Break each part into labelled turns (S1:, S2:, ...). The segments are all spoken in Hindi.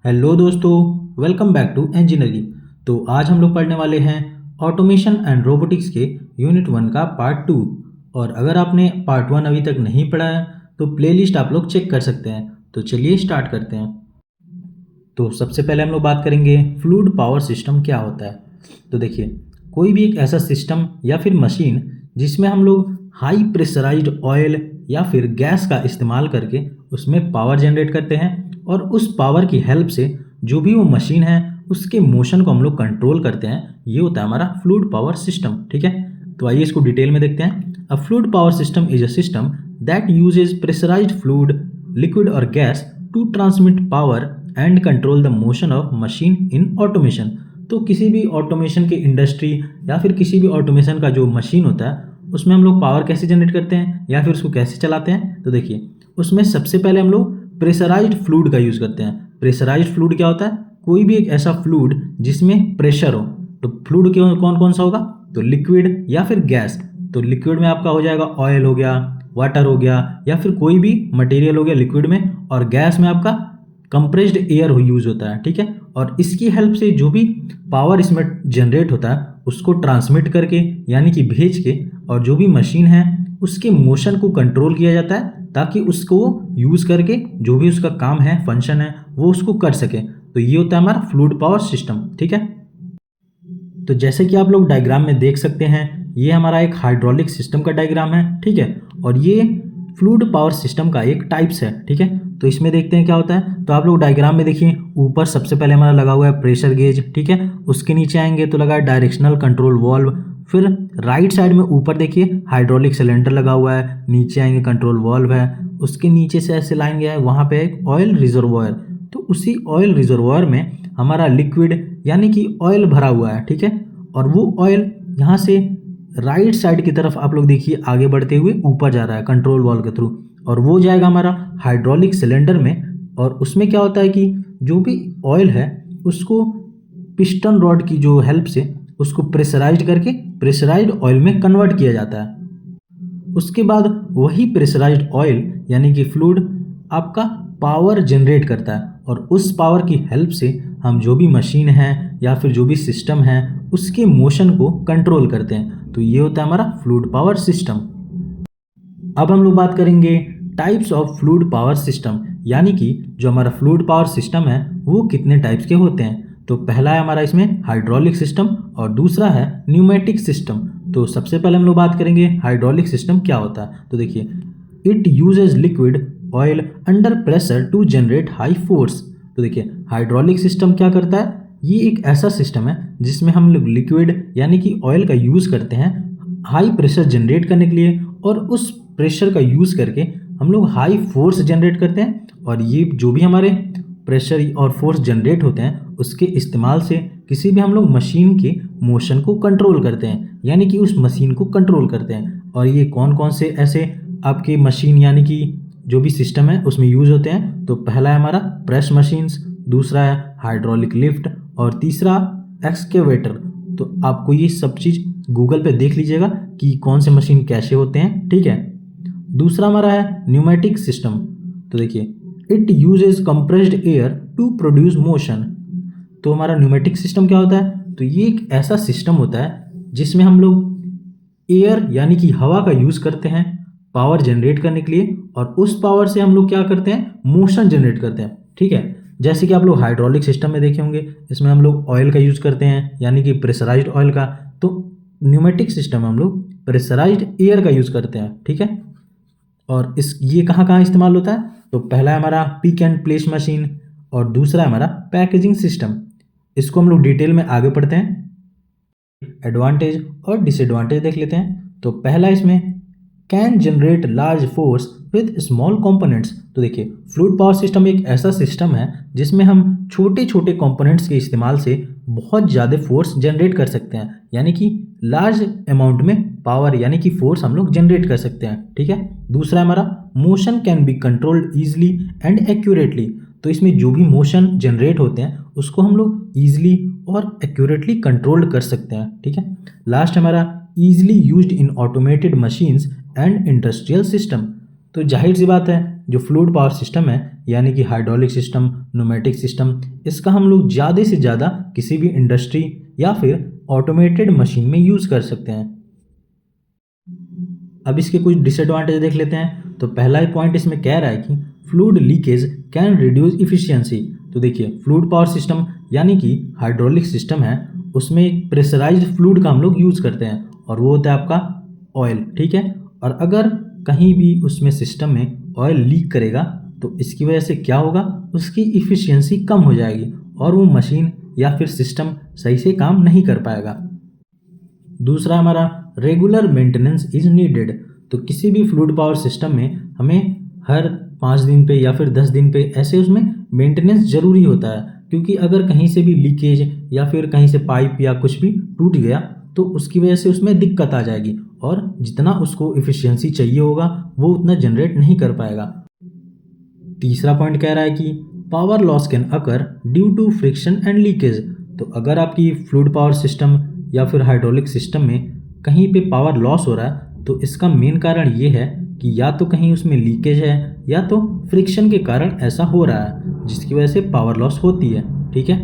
S1: हेलो दोस्तों, वेलकम बैक टू इंजीनियरिंग। तो आज हम लोग पढ़ने वाले हैं ऑटोमेशन एंड रोबोटिक्स के यूनिट 1 का पार्ट 2। और अगर आपने पार्ट 1 अभी तक नहीं पढ़ा है तो प्लेलिस्ट आप लोग चेक कर सकते हैं। तो चलिए स्टार्ट करते हैं। तो सबसे पहले हम लोग बात करेंगे फ्लूइड पावर सिस्टम क्या होता है। तो देखिए, कोई भी एक ऐसा सिस्टम या फिर मशीन जिसमें हम लोग हाई प्रेशराइज्ड ऑयल या फिर गैस का इस्तेमाल करके उसमें पावर जनरेट करते हैं और उस पावर की हेल्प से जो भी वो मशीन है उसके मोशन को हम लोग कंट्रोल करते हैं, ये होता है हमारा फ्लूइड पावर सिस्टम। ठीक है, तो आइए इसको डिटेल में देखते हैं। A fluid power system is a system that uses pressurised fluid, liquid और gas to transmit power and control the motion of machine in automation. तो किसी भी ऑटोमेशन के इंडस्ट्री या फिर किसी भी ऑटोमेशन का जो मशीन होता है उसमें हम लोग पावर कैसे जनरेट करते हैं या फिर उसको कैसे चलाते हैं। तो देखिए, उसमें सबसे पहले हम लोग प्रेशराइज्ड फ्लूइड का यूज़ करते हैं। प्रेशराइज्ड फ्लूइड क्या होता है? कोई भी एक ऐसा फ्लूइड जिसमें प्रेशर हो। तो फ्लूइड कौन कौन सा होगा? तो लिक्विड या फिर गैस। तो लिक्विड में आपका हो जाएगा ऑयल हो गया, वाटर हो गया या फिर कोई भी मटेरियल हो गया लिक्विड में। और गैस में आपका कंप्रेस्ड एयर यूज होता है। ठीक है, और इसकी हेल्प से जो भी पावर इसमें जनरेट होता है उसको ट्रांसमिट करके यानी कि भेज के और जो भी मशीन है उसके मोशन को कंट्रोल किया जाता है ताकि उसको यूज करके जो भी उसका काम है, फंक्शन है, वो उसको कर सके। तो ये होता है हमारा फ्लूइड पावर सिस्टम। ठीक है, तो जैसे कि आप लोग डायग्राम में देख सकते हैं, ये हमारा एक हाइड्रोलिक सिस्टम का डायग्राम है। ठीक है, और ये फ्लूइड पावर सिस्टम का एक टाइप्स है। ठीक है, तो इसमें देखते हैं क्या होता है। तो आप लोग डायग्राम में देखिए, ऊपर सबसे पहले हमारा लगा हुआ है प्रेशर गेज। ठीक है, उसके नीचे आएंगे तो लगा है डायरेक्शनल कंट्रोल वाल्व। फिर राइट साइड में ऊपर देखिए हाइड्रोलिक सिलेंडर लगा हुआ है, नीचे आएंगे कंट्रोल वाल्व है, उसके नीचे से ऐसे लाइन गया है, वहाँ पे एक ऑयल रिजर्वॉयर। तो उसी ऑयल रिजर्वॉयर में हमारा लिक्विड यानी कि ऑयल भरा हुआ है। ठीक है, और वो ऑयल यहाँ से राइट साइड की तरफ आप लोग देखिए आगे बढ़ते हुए ऊपर जा रहा है कंट्रोल वाल्व के थ्रू, और वो जाएगा हमारा हाइड्रोलिक सिलेंडर में। और उसमें क्या होता है कि जो भी ऑयल है उसको पिस्टन रॉड की जो हेल्प से उसको प्रेशराइज्ड करके प्रेशराइज्ड ऑयल में कन्वर्ट किया जाता है। उसके बाद वही प्रेशराइज्ड ऑयल यानी कि फ्लूइड आपका पावर जनरेट करता है और उस पावर की हेल्प से हम जो भी मशीन है या फिर जो भी सिस्टम है उसके मोशन को कंट्रोल करते हैं। तो ये होता है हमारा फ्लूइड पावर सिस्टम। अब हम लोग बात करेंगे types of fluid power system, यानी कि जो हमारा फ्लूइड पावर सिस्टम है वो कितने टाइप्स के होते हैं। तो पहला है हमारा इसमें हाइड्रोलिक सिस्टम और दूसरा है न्यूमेटिक सिस्टम। तो सबसे पहले हम लोग बात करेंगे हाइड्रोलिक सिस्टम क्या होता है। तो देखिए, it uses liquid oil under pressure to generate high force. तो देखिए, हाइड्रोलिक सिस्टम क्या करता है? ये एक ऐसा सिस्टम है जिसमें हम लोग लिक्विड यानी कि ऑयल का यूज़ करते हैं हाई प्रेशर जनरेट करने के लिए, और उस प्रेशर का यूज़ करके हम लोग हाई फोर्स जनरेट करते हैं। और ये जो भी हमारे प्रेशर और फोर्स जनरेट होते हैं उसके इस्तेमाल से किसी भी हम लोग मशीन के मोशन को कंट्रोल करते हैं, यानी कि उस मशीन को कंट्रोल करते हैं। और ये कौन कौन से ऐसे आपके मशीन यानी कि जो भी सिस्टम है उसमें यूज़ होते हैं। तो पहला है हमारा प्रेस मशीन्स, दूसरा है हाइड्रोलिक लिफ्ट और तीसरा एक्सकेवेटर। तो आपको ये सब चीज़ गूगल पे देख लीजिएगा कि कौन से मशीन कैसे होते हैं। ठीक है, दूसरा हमारा है न्यूमेटिक सिस्टम। तो देखिए, it uses compressed air to produce motion. तो हमारा न्यूमेटिक सिस्टम क्या होता है? तो ये एक ऐसा सिस्टम होता है जिसमें हम लोग एयर यानी कि हवा का यूज़ करते हैं पावर जनरेट करने के लिए, और उस पावर से हम लोग क्या करते हैं? मोशन जनरेट करते हैं। ठीक है, जैसे कि आप लोग हाइड्रोलिक सिस्टम में देखे होंगे, इसमें हम लोग ऑयल का यूज़ करते हैं यानी कि प्रेशराइज्ड ऑयल का। तो न्यूमेटिक सिस्टम में हम लोग प्रेशराइज्ड एयर का यूज़ करते हैं। ठीक है, और ये कहाँ कहाँ इस्तेमाल होता है? तो पहला है हमारा पिक एंड प्लेस मशीन और दूसरा है हमारा पैकेजिंग सिस्टम। इसको हम लोग डिटेल में आगे पढ़ते हैं, एडवांटेज और डिसएडवांटेज देख लेते हैं। तो पहला इसमें can generate large force with small components. तो देखिए, फ्लूइड पावर सिस्टम एक ऐसा सिस्टम है जिसमें हम छोटे छोटे कंपोनेंट्स के इस्तेमाल से बहुत ज़्यादा फोर्स जनरेट कर सकते हैं, यानी कि लार्ज अमाउंट में पावर यानी कि फोर्स हम लोग जनरेट कर सकते हैं। ठीक है, दूसरा हमारा motion can be controlled easily and accurately. तो इसमें जो भी मोशन जनरेट होते हैं उसको हम लोग ईजिली और एक्यूरेटली कंट्रोल कर सकते हैं। ठीक है, लास्ट हमारा easily used in automated machines and industrial system. तो जाहिर सी बात है जो फ्लूइड पावर सिस्टम है यानी कि हाइड्रोलिक सिस्टम, न्यूमेटिक सिस्टम, इसका हम लोग ज़्यादा से ज़्यादा किसी भी इंडस्ट्री या फिर ऑटोमेटेड मशीन में यूज़ कर सकते हैं। अब इसके कुछ डिसएडवांटेज देख लेते हैं। तो पहला ही पॉइंट इसमें कह रहा है कि fluid leakage can reduce efficiency. तो देखिए फ्लूइड पावर सिस्टम यानी कि हाइड्रोलिक सिस्टम है, उसमें एक प्रेशराइज्ड फ्लूइड का हम लोग यूज़ करते हैं और वो होता है आपका ऑयल, ठीक है। और अगर कहीं भी उसमें सिस्टम में ऑयल लीक करेगा तो इसकी वजह से क्या होगा, उसकी इफिशियंसी कम हो जाएगी और वो मशीन या फिर सिस्टम सही से काम नहीं कर पाएगा। दूसरा हमारा रेगुलर मेंटेनेंस इज नीडेड। तो किसी भी फ्लूइड पावर सिस्टम में हमें हर 5 दिन पे या फिर 10 दिन पे ऐसे उसमें मेंटेनेंस ज़रूरी होता है, क्योंकि अगर कहीं से भी लीकेज या फिर कहीं से पाइप या कुछ भी टूट गया तो उसकी वजह से उसमें दिक्कत आ जाएगी और जितना उसको इफिशियंसी चाहिए होगा वो उतना जनरेट नहीं कर पाएगा। तीसरा पॉइंट कह रहा है कि power loss can occur due to friction and leakage. तो अगर आपकी फ्लूइड पावर सिस्टम या फिर हाइड्रोलिक सिस्टम में कहीं पे पावर लॉस हो रहा है तो इसका मेन कारण ये है कि या तो कहीं उसमें लीकेज है या तो फ्रिक्शन के कारण ऐसा हो रहा है जिसकी वजह से पावर लॉस होती है, ठीक है।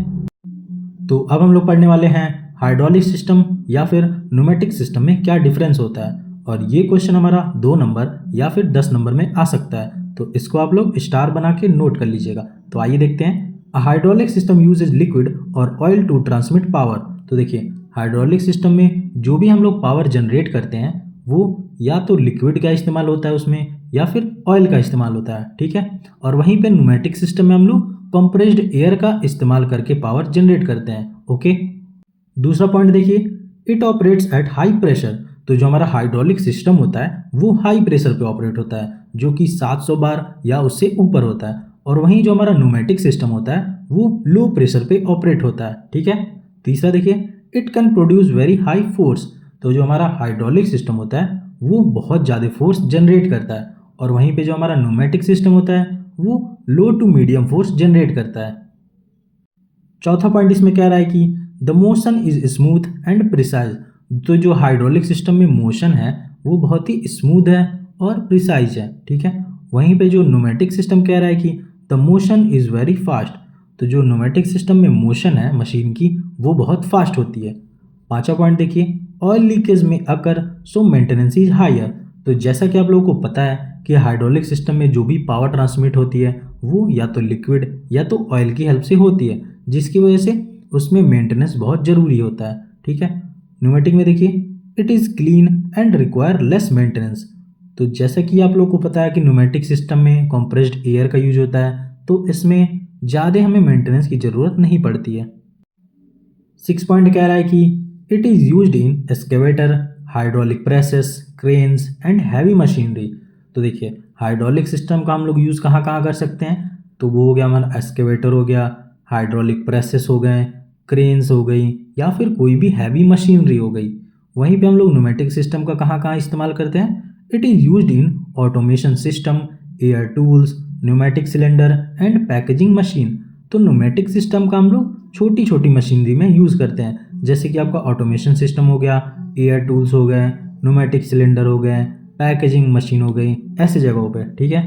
S1: तो अब हम लोग पढ़ने वाले हैं हाइड्रोलिक सिस्टम या फिर न्यूमेटिक सिस्टम में क्या डिफरेंस होता है, और ये क्वेश्चन हमारा 2 नंबर या फिर 10 नंबर में आ सकता है, तो इसको आप लोग स्टार बना के नोट कर लीजिएगा। तो आइए देखते हैं। A hydraulic system usage liquid और ऑयल टू ट्रांसमिट पावर। तो देखिए हाइड्रोलिक सिस्टम में जो भी हम लोग पावर जनरेट करते हैं वो या तो लिक्विड का इस्तेमाल होता है उसमें या फिर ऑयल का इस्तेमाल होता है, ठीक है। और वहीं पे न्यूमेटिक सिस्टम में हम लोग कंप्रेस्ड एयर का इस्तेमाल करके पावर जनरेट करते हैं, ओके। दूसरा पॉइंट देखिए, it operates at high pressure. तो जो हमारा हाइड्रोलिक सिस्टम होता है वो हाई प्रेशर पे ऑपरेट होता है जो कि 700 बार या उससे ऊपर होता है, और वहीं जो हमारा न्यूमेटिक सिस्टम होता है वो लो प्रेशर पे ऑपरेट होता है, ठीक है। तीसरा देखिए, it can produce very high force. तो जो हमारा हाइड्रोलिक सिस्टम होता है वो बहुत ज़्यादा फोर्स जनरेट करता है, और वहीं पे जो हमारा न्यूमेटिक सिस्टम होता है वो लो टू मीडियम फोर्स जनरेट करता है। चौथा पॉइंट इसमें कह रहा है कि the motion is smooth and precise. तो जो हाइड्रोलिक सिस्टम में मोशन है वो बहुत ही स्मूथ है और प्रिसाइज है, ठीक है। वहीं पे जो न्यूमेटिक सिस्टम कह रहा है कि the motion is very fast. तो जो न्यूमेटिक सिस्टम में मोशन है मशीन की वो बहुत फास्ट होती है। पांचवा पॉइंट देखिए, ऑयल लीकेज में अकर सो मेंटेनेंस इज हायर। तो जैसा कि आप लोगों को पता है कि हाइड्रोलिक सिस्टम में जो भी पावर ट्रांसमिट होती है वो या तो लिक्विड या तो ऑयल की हेल्प से होती है, जिसकी वजह से उसमें मेंटेनेंस बहुत ज़रूरी होता है, ठीक है। न्यूमेटिक में देखिए, it is clean and require less maintenance. तो जैसा कि आप लोगों को पता है कि न्यूमेटिक सिस्टम में कंप्रेस्ड एयर का यूज होता है तो इसमें ज़्यादा हमें मेंटेनेंस की ज़रूरत नहीं पड़ती है। 6 पॉइंट कह रहा है कि it is used in excavator, hydraulic presses, cranes and heavy machinery. तो देखिए हाइड्रोलिक सिस्टम का हम लोग यूज़ कहाँ कहाँ कर सकते हैं, तो वो हो गया हमारा एक्सकेवेटर हो गया, हाइड्रोलिक प्रेसेस हो गए, क्रेन्स हो गई, या फिर कोई भी हैवी मशीनरी हो गई। वहीं पे हम लोग न्यूमेटिक सिस्टम का कहाँ कहाँ इस्तेमाल करते हैं, it is used in automation system, air tools, pneumatic cylinder and packaging machine. तो न्यूमेटिक सिस्टम का हम लोग छोटी छोटी मशीनरी में यूज़ करते हैं, जैसे कि आपका ऑटोमेशन सिस्टम हो गया, एयर टूल्स हो गए, न्यूमेटिक सिलेंडर हो गए, पैकेजिंग मशीन हो गई, ऐसे जगहों पे, ठीक है।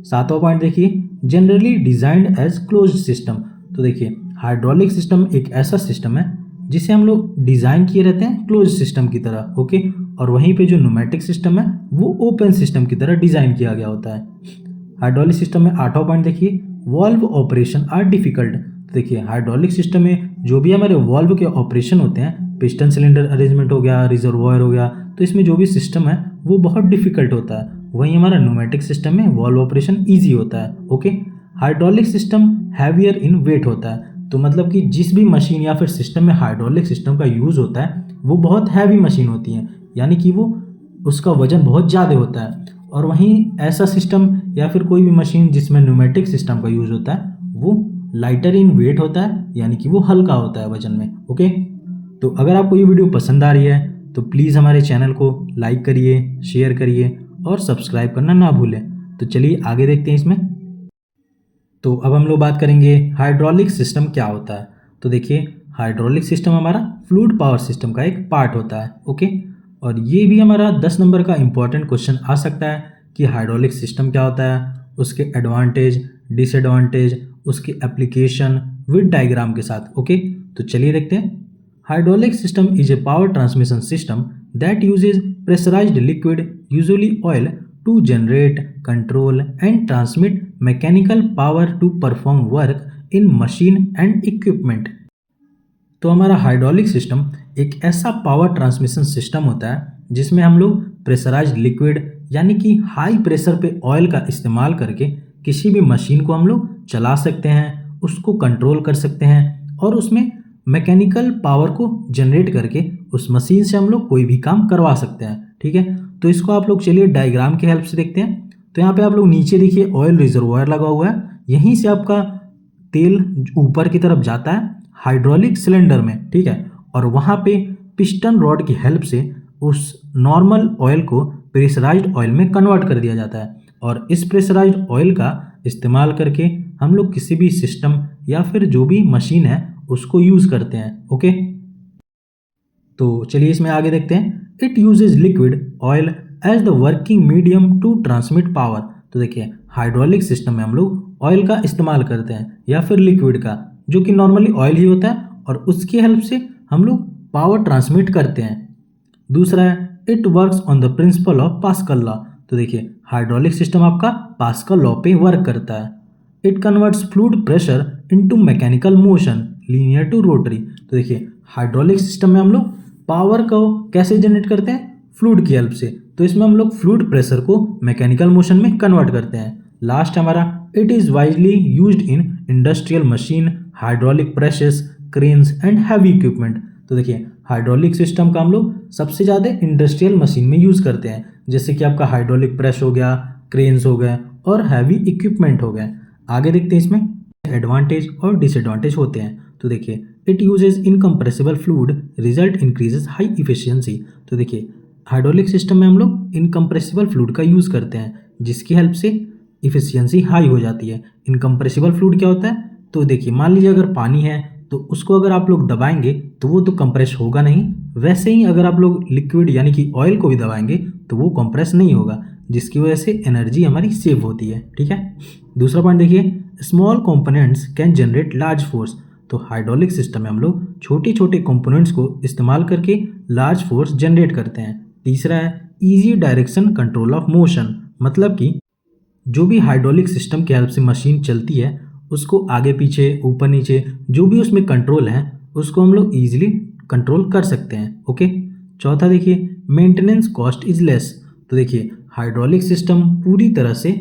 S1: 7वां पॉइंट देखिए, generally designed as closed system. तो देखिए हाइड्रोलिक सिस्टम एक ऐसा सिस्टम है जिसे हम लोग डिज़ाइन किए रहते हैं क्लोज सिस्टम की तरह, ओके। और वहीं पे जो न्यूमेटिक सिस्टम है वो ओपन सिस्टम की तरह डिज़ाइन किया गया होता है। हाइड्रोलिक सिस्टम में 8वां पॉइंट देखिए, वॉल्व ऑपरेशन आर डिफिकल्ट। देखिए हाइड्रोलिक सिस्टम में जो भी हमारे वॉल्व के ऑपरेशन होते हैं, पिस्टन सिलेंडर अरेंजमेंट हो गया, रिजर्वॉयर हो गया, तो इसमें जो भी सिस्टम है वो बहुत डिफिकल्ट होता है। वहीं हमारा न्यूमेटिक सिस्टम में वॉल्व ऑपरेशन ईजी होता है, ओके। हाइड्रोलिक सिस्टम हैवियर इन वेट होता है। तो मतलब कि जिस भी मशीन या फिर सिस्टम में हाइड्रोलिक सिस्टम का यूज़ होता है वो बहुत हैवी मशीन होती है, यानी कि वो उसका वजन बहुत ज़्यादा होता है। और वहीं ऐसा सिस्टम या फिर कोई भी मशीन जिसमें न्यूमेटिक सिस्टम का यूज़ होता है वो लाइटर इन वेट होता है, यानी कि वो हल्का होता है वजन में, ओके। तो अगर आपको ये वीडियो पसंद आ रही है तो प्लीज़ हमारे चैनल को लाइक करिए, शेयर करिए और सब्सक्राइब करना ना भूलें। तो चलिए आगे देखते हैं इसमें। तो अब हम लोग बात करेंगे हाइड्रोलिक सिस्टम क्या होता है। तो देखिए हाइड्रोलिक सिस्टम हमारा फ्लूइड पावर सिस्टम का एक पार्ट होता है, ओके। और ये भी हमारा 10 नंबर का इंपॉर्टेंट क्वेश्चन आ सकता है कि हाइड्रोलिक सिस्टम क्या होता है, उसके एडवांटेज, डिसएडवांटेज, उसके एप्लीकेशन विद डायग्राम के साथ। ओके, तो चलिए देखते हैं। Hydraulic system is a power transmission system that uses pressurised liquid, usually oil, to generate, control and transmit mechanical power to perform work in machine and equipment. तो हमारा हाइड्रोलिक सिस्टम एक ऐसा पावर ट्रांसमिशन सिस्टम होता है जिसमें हम लोग प्रेशराइज्ड लिक्विड यानी कि हाई प्रेशर पे ऑयल का इस्तेमाल करके किसी भी मशीन को हम लोग चला सकते हैं, उसको कंट्रोल कर सकते हैं और उसमें मैकेनिकल पावर को जनरेट करके उस मशीन से हम लोग कोई भी काम करवा सकते हैं। ठीक है, तो इसको आप लोग चलिए डायग्राम की हेल्प से देखते हैं। तो यहाँ पे आप लोग नीचे देखिए ऑयल रिजर्वायर लगा हुआ है, यहीं से आपका तेल ऊपर की तरफ जाता है हाइड्रोलिक सिलेंडर में। ठीक है, और वहाँ पे पिस्टन रॉड की हेल्प से उस नॉर्मल ऑयल को प्रेशराइज्ड ऑयल में कन्वर्ट कर दिया जाता है और इस प्रेशराइज्ड ऑयल का इस्तेमाल करके हम लोग किसी भी सिस्टम या फिर जो भी मशीन है उसको यूज़ करते हैं। ओके, तो चलिए इसमें आगे देखते हैं। It uses liquid oil as the working medium to transmit power. तो देखिए हाइड्रोलिक सिस्टम में हम लोग ऑयल का इस्तेमाल करते हैं या फिर लिक्विड का, जो कि नॉर्मली ऑयल ही होता है, और उसकी हेल्प से हम लोग पावर ट्रांसमिट करते हैं। दूसरा है it works on the principle of Pascal law. तो देखिए हाइड्रोलिक सिस्टम आपका पास्कल लॉ पे वर्क करता है। It converts fluid pressure into mechanical motion linear to rotary. तो देखिए हाइड्रोलिक सिस्टम में हम लोग पावर को कैसे जनरेट करते हैं, फ्लूइड की हेल्प से। तो इसमें हम लोग फ्लूइड प्रेशर को मैकेनिकल मोशन में कन्वर्ट करते हैं। लास्ट हमारा it is wisely used in industrial machine, hydraulic presses, cranes and heavy equipment. तो देखिए हाइड्रोलिक सिस्टम का हम लोग सबसे ज़्यादा इंडस्ट्रियल मशीन में यूज़ करते हैं, जैसे कि आपका हाइड्रोलिक प्रेस हो गया, क्रेन्स हो गए और हैवी इक्विपमेंट हो गए। आगे देखते हैं इसमें एडवांटेज और डिसएडवांटेज होते हैं। तो देखिए it usage incompressible fluid, result increases high efficiency. तो देखिए हाइड्रोलिक सिस्टम में हम लोग इनकम्प्रेसिबल फ्लूइड का यूज़ करते हैं जिसकी हेल्प से इफिशियंसी हाई हो जाती है। इनकम्प्रेसिबल फ्लूइड क्या होता है, तो देखिए मान लीजिए अगर पानी है तो उसको अगर आप लोग दबाएंगे तो वो तो कंप्रेस होगा नहीं, वैसे ही अगर आप लोग लिक्विड यानी कि ऑयल को भी दबाएंगे तो वो कंप्रेस नहीं होगा, जिसकी वजह से एनर्जी हमारी सेव होती है। ठीक है, दूसरा पॉइंट देखिए small components can generate large force. तो हाइड्रोलिक सिस्टम में हम लोग छोटे छोटे कंपोनेंट्स को इस्तेमाल करके लार्ज फोर्स जनरेट करते हैं। तीसरा है easy direction control of motion, मतलब कि जो भी हाइड्रोलिक सिस्टम की हेल्प से मशीन चलती है उसको आगे पीछे ऊपर नीचे जो भी उसमें कंट्रोल है उसको हम लोग ईजिली कंट्रोल कर सकते हैं। ओके, चौथा देखिए मेंटेनेंस कॉस्ट इज लेस। तो देखिए हाइड्रोलिक सिस्टम पूरी तरह से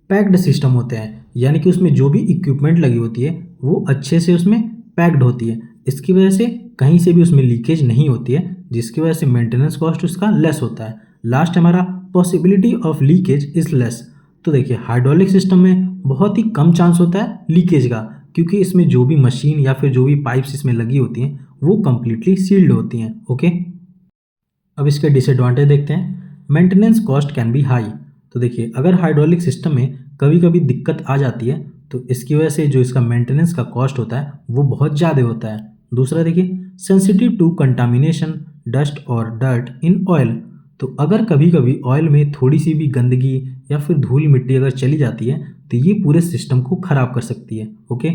S1: पैक्ड सिस्टम होते हैं, यानी कि उसमें जो भी इक्विपमेंट लगी होती है वो अच्छे से उसमें पैक्ड होती है। इसकी वजह से कहीं से भी उसमें लीकेज नहीं होती है, जिसकी वजह से मेंटेनेंस कॉस्ट उसका लेस होता है। लास्ट हमारा possibility of leakage is less. तो देखिए हाइड्रोलिक सिस्टम में बहुत ही कम चांस होता है लीकेज का, क्योंकि इसमें जो भी मशीन या फिर जो भी पाइप्स इसमें लगी होती हैं वो कम्प्लीटली सील्ड होती हैं। ओके, अब इसके डिसएडवांटेज देखते हैं। Maintenance cost can be high. तो देखिए अगर हाइड्रोलिक सिस्टम में कभी कभी दिक्कत आ जाती है तो इसकी वजह से जो इसका मेंटेनेंस का कॉस्ट होता है वो बहुत ज़्यादा होता है। दूसरा देखिए सेंसिटिव टू कंटामिनेशन, डस्ट और डर्ट इन ऑयल। तो अगर कभी कभी ऑयल में थोड़ी सी भी गंदगी या फिर धूल मिट्टी अगर चली जाती है तो ये पूरे सिस्टम को ख़राब कर सकती है। ओके,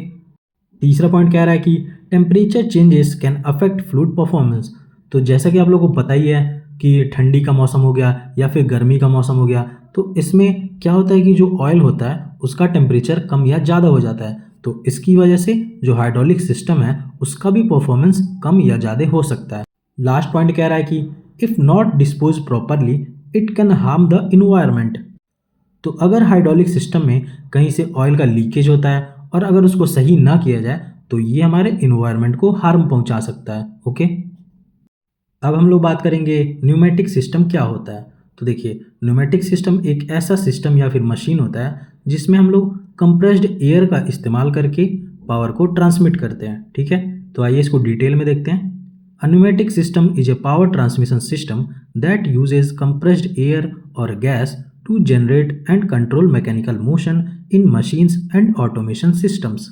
S1: तीसरा पॉइंट कह रहा है कि temperature changes can affect fluid performance. तो जैसा कि आप लोगों को पता ही है कि ठंडी का मौसम हो गया या फिर गर्मी का मौसम हो गया, तो इसमें क्या होता है कि जो ऑयल होता है उसका टेम्परेचर कम या ज़्यादा हो जाता है, तो इसकी वजह से जो हाइड्रोलिक सिस्टम है उसका भी परफॉर्मेंस कम या ज़्यादा हो सकता है। लास्ट पॉइंट कह रहा है कि if not dispose properly it can harm the environment. तो अगर हाइड्रोलिक सिस्टम में कहीं से ऑयल का लीकेज होता है और अगर उसको सही ना किया जाए तो ये हमारे इन्वायरमेंट को हार्म पहुंचा सकता है। ओके, अब हम लोग बात करेंगे न्यूमेटिक सिस्टम क्या होता है। तो देखिए न्यूमेटिक सिस्टम एक ऐसा सिस्टम या फिर मशीन होता है जिसमें हम लोग कंप्रेस्ड एयर का इस्तेमाल करके पावर को ट्रांसमिट करते हैं। ठीक है, तो आइए इसको डिटेल में देखते हैं। A pneumatic system is a power transmission system that uses compressed air or gas to generate and control mechanical motion in machines and automation systems।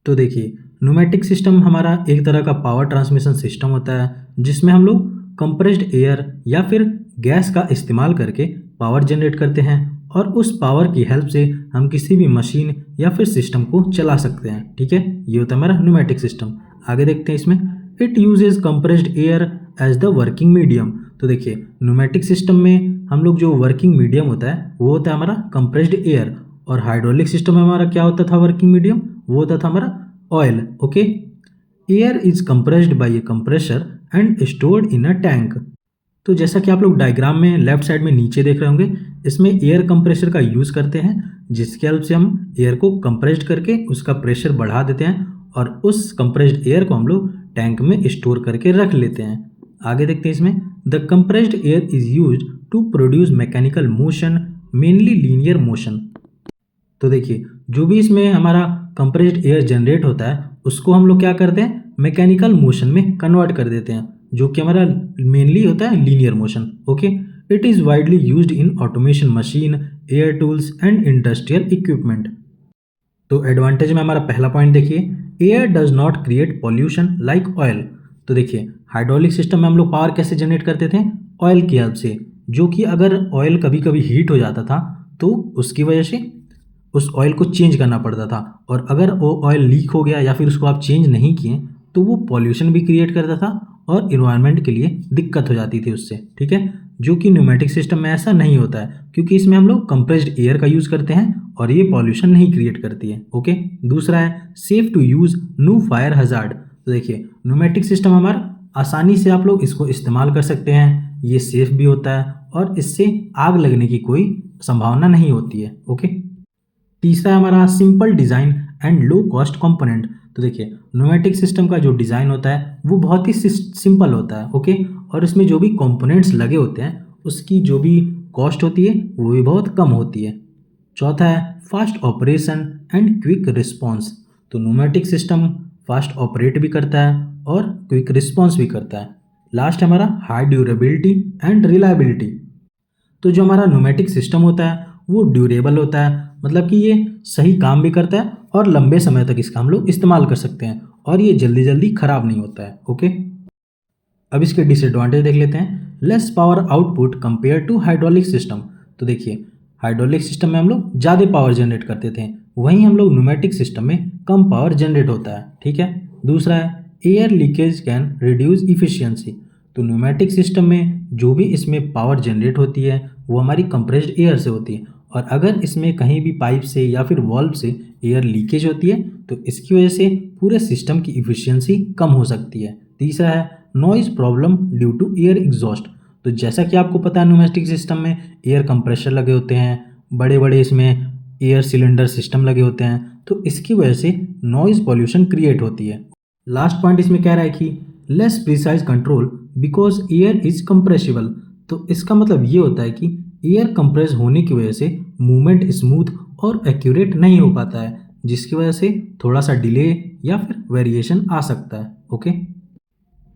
S1: तो देखिए न्यूमेटिक सिस्टम हमारा एक तरह का पावर ट्रांसमिशन सिस्टम होता है जिसमें हम लोग कंप्रेस्ड एयर या फिर गैस का इस्तेमाल करके पावर जनरेट करते हैं और उस पावर की हेल्प से हम किसी भी मशीन या फिर सिस्टम को चला सकते हैं। ठीक है, ये होता है हमारा न्यूमेटिक सिस्टम। आगे देखते हैं इसमें, it uses compressed air as the working medium. तो देखिए न्यूमेटिक सिस्टम में हम लोग जो वर्किंग मीडियम होता है वो होता है हमारा कंप्रेस्ड एयर, और हाइड्रोलिक सिस्टम में हमारा क्या होता था वर्किंग मीडियम, वो होता था हमारा oil. Okay, air is compressed by a compressor and stored in a tank. तो जैसा कि आप लोग डायग्राम में लेफ्ट साइड में नीचे देख रहे होंगे, इसमें एयर कंप्रेसर का यूज़ करते हैं, जिसके हेल्प से हम एयर को कंप्रेस्ड करके उसका प्रेशर बढ़ा देते हैं और उस कंप्रेस्ड एयर को हम लोग टैंक में स्टोर करके रख लेते हैं। आगे देखते हैं इसमें, the compressed air is used to produce mechanical motion, mainly linear motion. तो देखिए जो भी इसमें हमारा कंप्रेस्ड एयर जनरेट होता है उसको हम लोग क्या करते हैं, मैकेनिकल मोशन में कन्वर्ट कर देते हैं, जो कि हमारा मेनली होता है linear motion. Okay, it is widely used in automation machine, air tools and industrial equipment. तो एडवांटेज में हमारा पहला पॉइंट देखिए, air does not create pollution like oil. तो देखिए हाइड्रोलिक सिस्टम में हम लोग पावर कैसे जनरेट करते थे, ऑयल की हेल्प से, जो कि अगर ऑयल कभी कभी हीट हो जाता था तो उसकी वजह से उस ऑयल को चेंज करना पड़ता था, और अगर वो ऑयल लीक हो गया या फिर उसको आप चेंज नहीं किए तो वो पॉल्यूशन भी क्रिएट करता था और इन्वायरमेंट के लिए दिक्कत हो जाती थी उससे। ठीक है, जो कि न्यूमेटिक सिस्टम में ऐसा नहीं होता है, क्योंकि इसमें हम लोग कंप्रेस्ड एयर का यूज़ करते हैं और ये पॉल्यूशन नहीं क्रिएट करती है। ओके, दूसरा है safe to use, no fire hazard. तो देखिए न्यूमेटिक सिस्टम हमारा आसानी से आप लोग इसको इस्तेमाल कर सकते हैं, ये सेफ भी होता है और इससे आग लगने की कोई संभावना नहीं होती है। ओके, तीसरा है हमारा simple design and low cost component. तो देखिए न्यूमेटिक सिस्टम का जो डिज़ाइन होता है वो बहुत ही सिंपल होता है। ओके, और इसमें जो भी कंपोनेंट्स लगे होते हैं उसकी जो भी कॉस्ट होती है वो भी बहुत कम होती है। चौथा है fast operation and quick response. तो न्यूमेटिक सिस्टम फास्ट ऑपरेट भी करता है और क्विक रिस्पॉन्स भी करता है। लास्ट है हमारा हाई ड्यूरेबिलिटी एंड रिलायबिलिटी। तो जो हमारा न्यूमेटिक सिस्टम होता है वो ड्यूरेबल होता है, मतलब कि ये सही काम भी करता है और लंबे समय तक इसका हम लोग इस्तेमाल कर सकते हैं, और ये जल्दी जल्दी ख़राब नहीं होता है। ओके, अब इसके डिसएडवांटेज देख लेते हैं। Less power output compare to hydraulic system. तो देखिए हाइड्रोलिक सिस्टम में हम लोग ज़्यादा पावर जनरेट करते थे, वहीं हम लोग न्यूमेटिक सिस्टम में कम पावर जनरेट होता है। ठीक है, दूसरा है air leakage can reduce efficiency. तो न्यूमेटिक सिस्टम में जो भी इसमें पावर जनरेट होती है वो हमारी कंप्रेस्ड एयर से होती है, और अगर इसमें कहीं भी पाइप से या फिर वाल्व से एयर लीकेज होती है तो इसकी वजह से पूरे सिस्टम की इफिशियंसी कम हो सकती है। तीसरा है noise problem due to air exhaust. तो जैसा कि आपको पता है न्यूमेटिक सिस्टम में एयर कंप्रेसर लगे होते हैं, बड़े बड़े इसमें एयर सिलेंडर सिस्टम लगे होते हैं, तो इसकी वजह से नॉइज़ पॉल्यूशन क्रिएट होती है। लास्ट पॉइंट इसमें कह रहा है कि less precise control because air is compressible. तो इसका मतलब ये होता है कि एयर कंप्रेस होने की वजह से मूवमेंट स्मूथ और एक्यूरेट नहीं हो पाता है, जिसकी वजह से थोड़ा सा डिले या फिर वेरिएशन आ सकता है। ओके,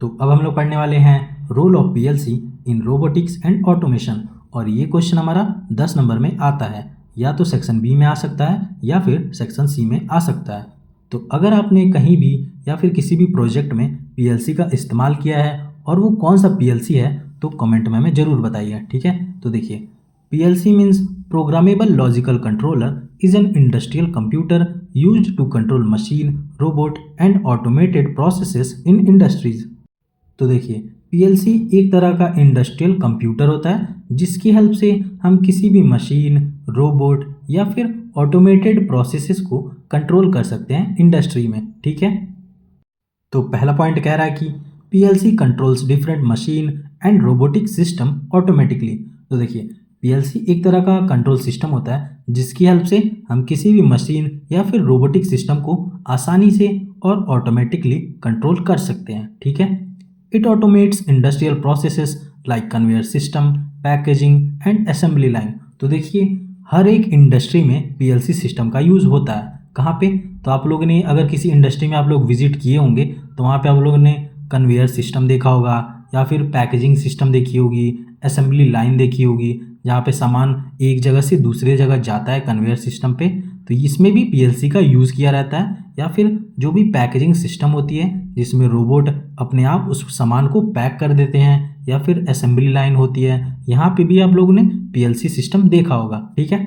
S1: तो अब हम लोग पढ़ने वाले हैं role of PLC in robotics and automation, और ये क्वेश्चन हमारा 10 नंबर में आता है, या तो सेक्शन बी में आ सकता है या फिर सेक्शन सी में आ सकता है। तो अगर आपने कहीं भी या फिर किसी भी प्रोजेक्ट में पीएलसी का इस्तेमाल किया है और वो कौन सा पीएलसी है तो कमेंट में हमें ज़रूर बताइए। ठीक है, तो देखिए PLC means programmable logical controller is an industrial computer used to control machine, robot and automated processes in industries. तो देखिए पीएलसी एक तरह का इंडस्ट्रियल कंप्यूटर होता है जिसकी हेल्प से हम किसी भी मशीन, रोबोट या फिर ऑटोमेटेड प्रोसेसेस को कंट्रोल कर सकते हैं इंडस्ट्री में। ठीक है, तो पहला पॉइंट कह रहा है कि PLC controls different machine and robotic system automatically. तो देखिए पीएलसी एक तरह का कंट्रोल सिस्टम होता है जिसकी हेल्प से हम किसी भी मशीन या फिर रोबोटिक सिस्टम को आसानी से और ऑटोमेटिकली कंट्रोल कर सकते हैं। ठीक है, it automates industrial processes like conveyor system, packaging and assembly line. तो देखिए हर एक इंडस्ट्री में पीएलसी सिस्टम का यूज़ होता है। कहाँ पे, तो आप लोगों ने अगर किसी इंडस्ट्री में आप लोग विजिट किए होंगे तो वहाँ पे आप लोगों ने कन्वेयर सिस्टम देखा होगा, या फिर पैकेजिंग सिस्टम देखी होगी, असेंबली लाइन देखी होगी, जहाँ पे सामान एक जगह से दूसरे जगह जाता है कन्वेयर सिस्टम पे। तो इसमें भी पीएलसी का यूज़ किया रहता है, या फिर जो भी पैकेजिंग सिस्टम होती है जिसमें रोबोट अपने आप उस सामान को पैक कर देते हैं या फिर असेंबली लाइन होती है, यहाँ पे भी आप लोगों ने पीएलसी सिस्टम देखा होगा। ठीक है,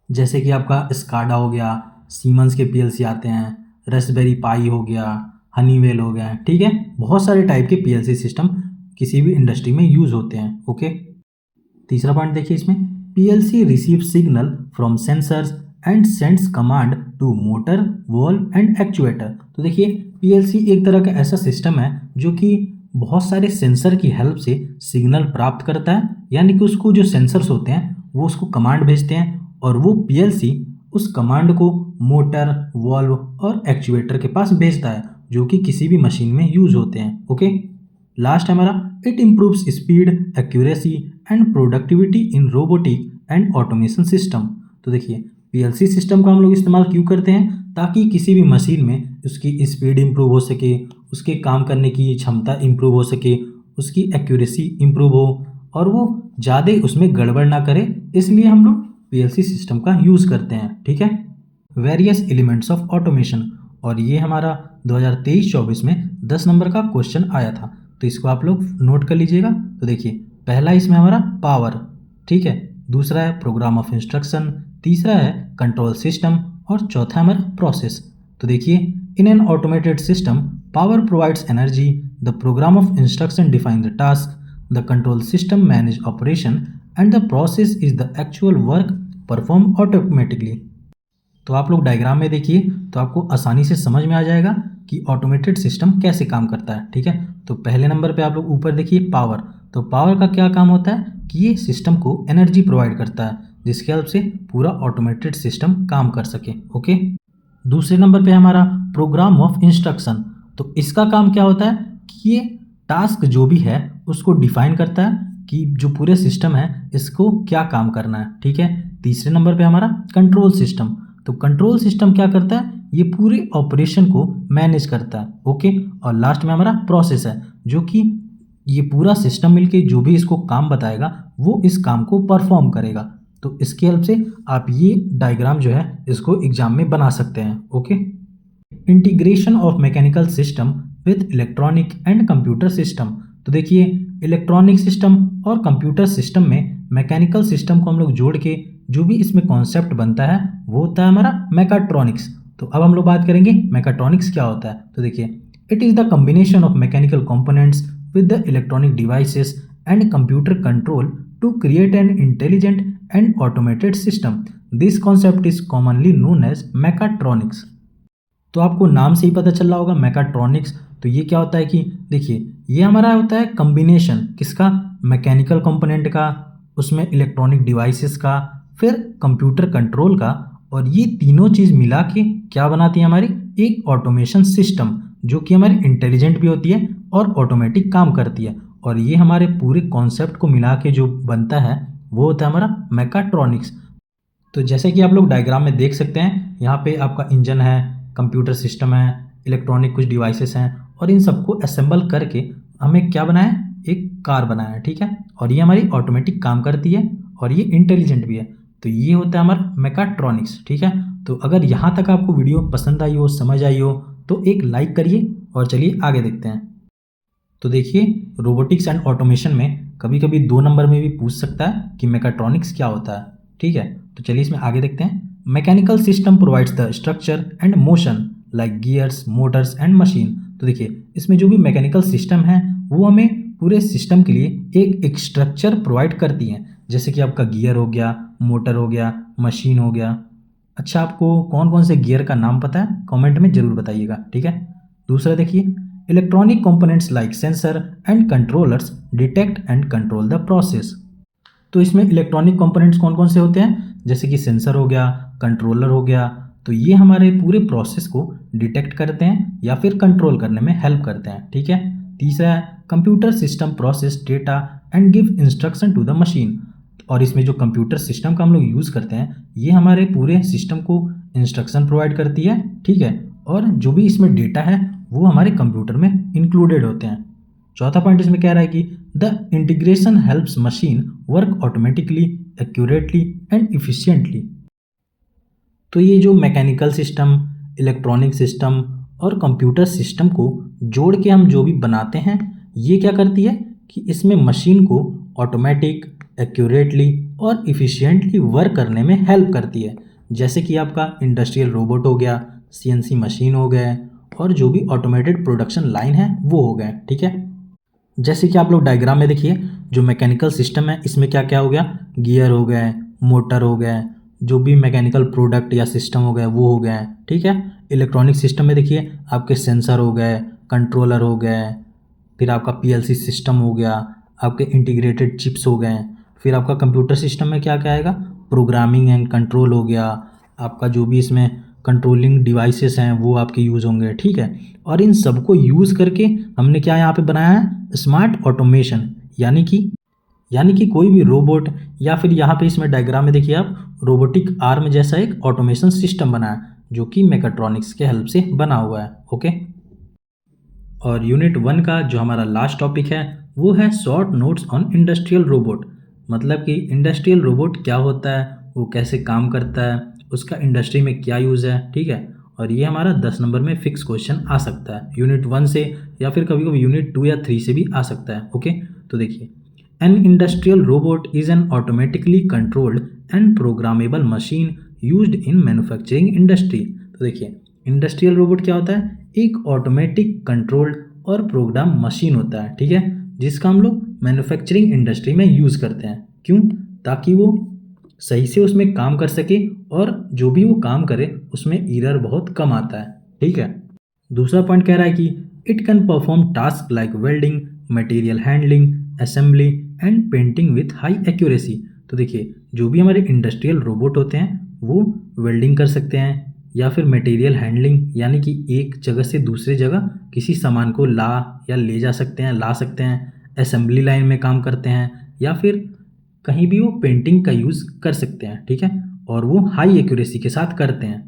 S1: जैसे कि आपका स्काडा हो गया, सीमेंस के पीएलसी आते हैं, रास्पबेरी पाई हो गया, हनीवेल हो गया। ठीक है, बहुत सारे टाइप के पीएलसी सिस्टम किसी भी इंडस्ट्री में यूज होते हैं। ओके, तीसरा पॉइंट देखिए इसमें, PLC receive signal from sensors and sends command to motor, valve and actuator. तो देखिए पीएलसी एक तरह का ऐसा सिस्टम है जो कि बहुत सारे सेंसर की हेल्प से सिग्नल प्राप्त करता है, यानी कि उसको जो सेंसर्स होते हैं वो उसको कमांड भेजते हैं और वो पीएलसी उस कमांड को मोटर, वॉल्व और एक्चुएटर के पास भेजता है, जो कि किसी भी मशीन में यूज होते हैं। ओके, लास्ट है हमारा, it improves speed, accuracy and productivity in robotic and automation system. तो देखिए पीएलसी सिस्टम का हम लोग इस्तेमाल क्यों करते हैं, ताकि किसी भी मशीन में उसकी स्पीड इंप्रूव हो सके, उसके काम करने की क्षमता इंप्रूव हो सके, उसकी एक्यूरेसी इंप्रूव हो और वो ज़्यादा उसमें गड़बड़ ना करे, इसलिए हम लोग पीएलसी सिस्टम का यूज़ करते हैं। ठीक है, वेरियस एलिमेंट्स ऑफ ऑटोमेशन, और ये हमारा 2023-24 में 10 नंबर का क्वेश्चन आया था, तो इसको आप लोग नोट कर लीजिएगा। तो देखिए पहला इसमें हमारा पावर, ठीक है, दूसरा है प्रोग्राम ऑफ इंस्ट्रक्शन, तीसरा है कंट्रोल सिस्टम और चौथा है हमारा प्रोसेस। तो देखिए in an automated system power provides energy, the program of instruction define the task, the control system manage operation and the process is the actual work perform automatically. तो आप लोग डायग्राम में देखिए तो आपको आसानी से समझ में आ जाएगा कि ऑटोमेटेड सिस्टम कैसे काम करता है। ठीक है, तो पहले नंबर पे आप लोग ऊपर देखिए पावर, तो पावर का क्या काम होता है कि ये सिस्टम को एनर्जी प्रोवाइड करता है, जिसके हेल्प से पूरा ऑटोमेटेड सिस्टम काम कर सके। ओके, दूसरे नंबर पे हमारा प्रोग्राम ऑफ इंस्ट्रक्शन, तो इसका काम क्या होता है कि ये टास्क जो भी है उसको डिफाइन करता है कि जो पूरे सिस्टम है इसको क्या काम करना है। ठीक है, तीसरे नंबर पे हमारा कंट्रोल सिस्टम, तो कंट्रोल सिस्टम क्या करता है, ये पूरे ऑपरेशन को मैनेज करता है। ओके, और लास्ट में हमारा प्रोसेस है, जो कि ये पूरा सिस्टम मिलके जो भी इसको काम बताएगा वो इस काम को परफॉर्म करेगा। तो इसकी हेल्प से आप ये डायग्राम जो है इसको एग्जाम में बना सकते हैं। Okay, integration of mechanical system with electronic and computer system, तो देखिए इलेक्ट्रॉनिक सिस्टम और कंप्यूटर सिस्टम में मैकेनिकल सिस्टम को हम लोग जोड़ के जो भी इसमें कॉन्सेप्ट बनता है वो होता है हमारा मैकाट्रॉनिक्स। तो अब हम लोग बात करेंगे मैकाट्रॉनिक्स क्या होता है। तो देखिए it is the combination of mechanical components with the electronic devices and computer control to create an intelligent and automated system. This concept is commonly known as mechatronics. तो आपको नाम से ही पता चल रहा होगा मैकाट्रॉनिक्स, तो ये क्या होता है कि देखिए ये हमारा होता है कॉम्बिनेशन किसका, मैकेनिकल कंपोनेंट का, उसमें इलेक्ट्रॉनिक डिवाइसेस का, फिर कंप्यूटर कंट्रोल का, और ये तीनों चीज़ मिला के क्या बनाती है हमारी एक ऑटोमेशन सिस्टम, जो कि हमारी इंटेलिजेंट भी होती है और ऑटोमेटिक काम करती है। और ये हमारे पूरे कॉन्सेप्ट को मिला के जो बनता है वो होता है हमारा मैकाट्रॉनिक्स। तो जैसे कि आप लोग डायग्राम में देख सकते हैं, यहाँ पे आपका इंजन है, कंप्यूटर सिस्टम है, इलेक्ट्रॉनिक कुछ डिवाइसेस हैं, और इन सबको असेंबल करके हमें क्या बनाया, एक कार बनाया है। ठीक है, और ये हमारी ऑटोमेटिक काम करती है और ये इंटेलिजेंट भी है। तो ये होता है हमारा मैकाट्रॉनिक्स। ठीक है, तो अगर यहाँ तक आपको वीडियो पसंद आई हो, समझ आई हो, तो एक लाइक करिए और चलिए आगे देखते हैं। तो देखिए रोबोटिक्स एंड ऑटोमेशन में कभी कभी 2 नंबर में भी पूछ सकता है कि मैकाट्रॉनिक्स क्या होता है। ठीक है, तो चलिए इसमें आगे देखते हैं। Mechanical system provides the structure and motion like gears, Motors and machine. तो देखिए इसमें जो भी मैकेनिकल सिस्टम है वो हमें पूरे सिस्टम के लिए एक स्ट्रक्चर प्रोवाइड करती हैं, जैसे कि आपका गियर हो गया, मोटर हो गया, मशीन हो गया। अच्छा, आपको कौन कौन से गियर का नाम पता है कमेंट में ज़रूर बताइएगा। ठीक है, दूसरा देखिए electronic components like sensor and controllers detect and control the process. तो इसमें इलेक्ट्रॉनिक कंपोनेंट्स कौन कौन से होते हैं, जैसे कि सेंसर हो गया, कंट्रोलर हो गया, तो ये हमारे पूरे प्रोसेस को डिटेक्ट करते हैं या फिर कंट्रोल करने में हेल्प करते हैं। ठीक है, तीसरा है computer system process data and give instruction to the machine. और इसमें जो कंप्यूटर सिस्टम का हम लोग यूज़ करते हैं ये हमारे पूरे सिस्टम को इंस्ट्रक्शन प्रोवाइड करती है। ठीक है, और जो भी इसमें डेटा है वो हमारे कंप्यूटर में इंक्लूडेड होते हैं। चौथा पॉइंट इसमें कह रहा है कि the integration helps machine work automatically, accurately and efficiently. तो ये जो मैकेनिकल सिस्टम, इलेक्ट्रॉनिक सिस्टम और कंप्यूटर सिस्टम को जोड़ के हम जो भी बनाते हैं ये क्या करती है, कि इसमें मशीन को ऑटोमेटिक, एक्यूरेटली और इफ़िशिएंटली वर्क करने में हेल्प करती है। जैसे कि आपका इंडस्ट्रियल रोबोट हो गया, सीएनसी मशीन हो गए और जो भी ऑटोमेटेड प्रोडक्शन लाइन है वो हो गए। ठीक है, जैसे कि आप लोग डायग्राम में देखिए, जो मैकेनिकल सिस्टम है इसमें क्या क्या हो गया, गियर हो गए, मोटर हो गए, जो भी मैकेनिकल प्रोडक्ट या सिस्टम हो गए वो हो गए। ठीक है, इलेक्ट्रॉनिक सिस्टम में देखिए आपके सेंसर हो गए, कंट्रोलर हो गए, फिर आपका पीएलसी सिस्टम हो गया, आपके इंटीग्रेटेड चिप्स हो गए। फिर आपका कंप्यूटर सिस्टम में क्या क्या आएगा, प्रोग्रामिंग एंड कंट्रोल हो गया, आपका जो भी इसमें कंट्रोलिंग डिवाइसेस हैं वो आपके यूज़ होंगे। ठीक है, और इन सबको यूज़ करके हमने क्या यहाँ पे बनाया है, स्मार्ट ऑटोमेशन, यानी कि कोई भी रोबोट या फिर यहाँ पे इसमें डायग्राम में देखिए आप रोबोटिक आर्म जैसा एक ऑटोमेशन सिस्टम बनाया जो कि मैकेट्रॉनिक्स के हेल्प से बना हुआ है। ओके, और यूनिट 1 का जो हमारा लास्ट टॉपिक है वो है short notes on industrial robot. मतलब कि इंडस्ट्रियल रोबोट क्या होता है, वो कैसे काम करता है, उसका इंडस्ट्री में क्या यूज़ है। ठीक है, और ये हमारा 10 नंबर में फिक्स क्वेश्चन आ सकता है यूनिट 1 से, या फिर कभी कभी यूनिट 2 या 3 से भी आ सकता है। ओके, तो देखिए, an industrial robot is an automatically controlled and programmable machine used in manufacturing industry. तो देखिए, इंडस्ट्रियल रोबोट क्या होता है, एक ऑटोमेटिक कंट्रोल्ड और प्रोग्राम मशीन होता है। ठीक है, जिसका हम लोग मैन्युफैक्चरिंग इंडस्ट्री में यूज़ करते हैं। क्यों, ताकि वो सही से उसमें काम कर सके और जो भी वो काम करे उसमें एरर बहुत कम आता है। ठीक है, दूसरा पॉइंट कह रहा है कि it can perform task like welding, material handling, assembly and painting with high accuracy. तो देखिए, जो भी हमारे इंडस्ट्रियल रोबोट होते हैं वो वेल्डिंग कर सकते हैं, या फिर मटेरियल हैंडलिंग यानी कि एक जगह से दूसरे जगह किसी सामान को या ले जा सकते हैं, ला सकते हैं, असेंबली लाइन में काम करते हैं, या फिर कहीं भी वो पेंटिंग का यूज़ कर सकते हैं। ठीक है, और वो हाई एक्यूरेसी के साथ करते हैं।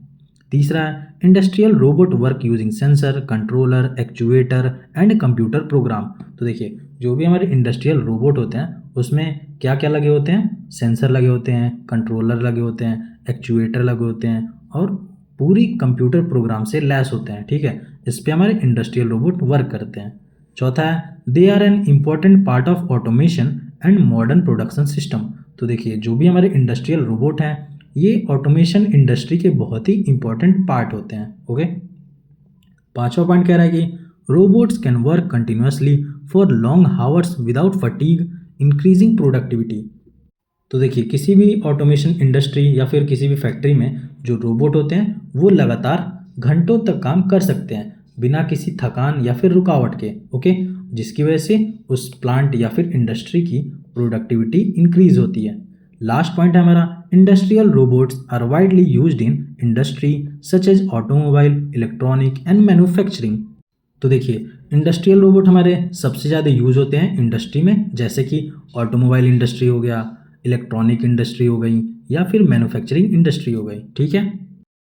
S1: तीसरा है industrial robot work using sensor, controller, actuator and computer program. तो देखिए, जो भी हमारे इंडस्ट्रियल रोबोट होते हैं उसमें क्या क्या लगे होते हैं, सेंसर लगे होते हैं, कंट्रोलर लगे होते हैं, एक्चुएटर लगे होते हैं और पूरी कंप्यूटर प्रोग्राम से लैस होते हैं। ठीक है, इस पे हमारे इंडस्ट्रियल रोबोट वर्क करते हैं। चौथा है they are an important part of automation and modern production system. तो देखिए, जो भी हमारे इंडस्ट्रियल रोबोट हैं ये ऑटोमेशन इंडस्ट्री के बहुत ही इंपॉर्टेंट पार्ट होते हैं। ओके, पांचवा पॉइंट कह रहा है कि robots can work continuously for long hours without fatigue, increasing productivity. तो देखिए, किसी भी ऑटोमेशन इंडस्ट्री या फिर किसी भी फैक्ट्री में जो रोबोट होते हैं वो लगातार घंटों तक काम कर सकते हैं बिना किसी थकान या फिर रुकावट के। ओके, जिसकी वजह से उस प्लांट या फिर इंडस्ट्री की प्रोडक्टिविटी इंक्रीज होती है। लास्ट पॉइंट है हमारा industrial robots are widely used in industry such as automobile, electronic and manufacturing. तो देखिए, इंडस्ट्रियल रोबोट हमारे सबसे ज़्यादा यूज होते हैं इंडस्ट्री में, जैसे कि ऑटोमोबाइल इंडस्ट्री हो गया, इलेक्ट्रॉनिक इंडस्ट्री हो गई या फिर मैन्युफैक्चरिंग इंडस्ट्री हो गई। ठीक है,